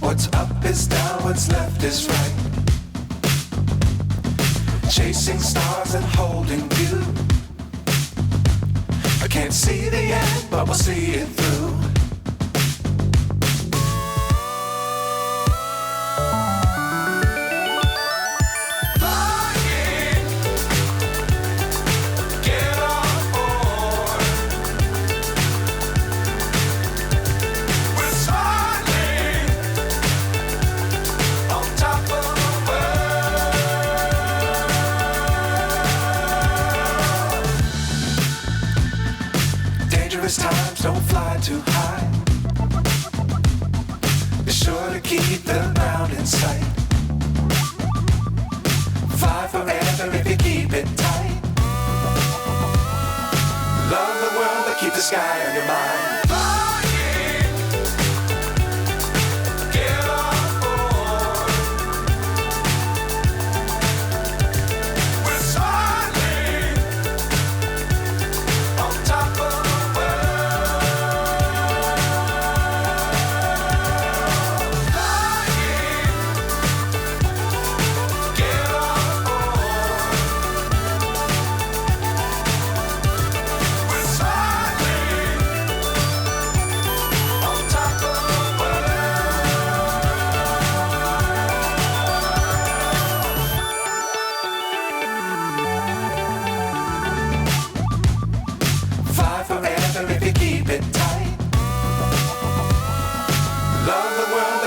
What's up is down, what's left is right. Chasing stars and holding you. I can't see the end, but we'll see it through. Times don't fly too high. Be sure to keep the ground in sight. Fly forever if you keep it tight. Love the world but keep the sky on your mind.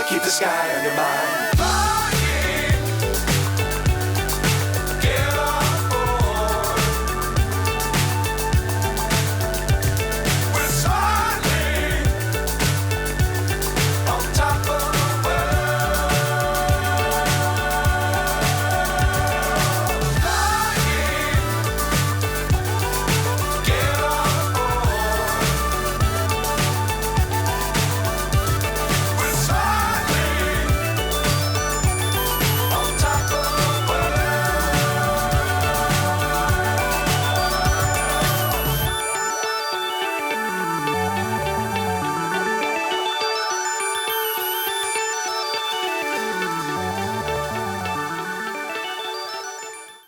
Keep the sky on your mind.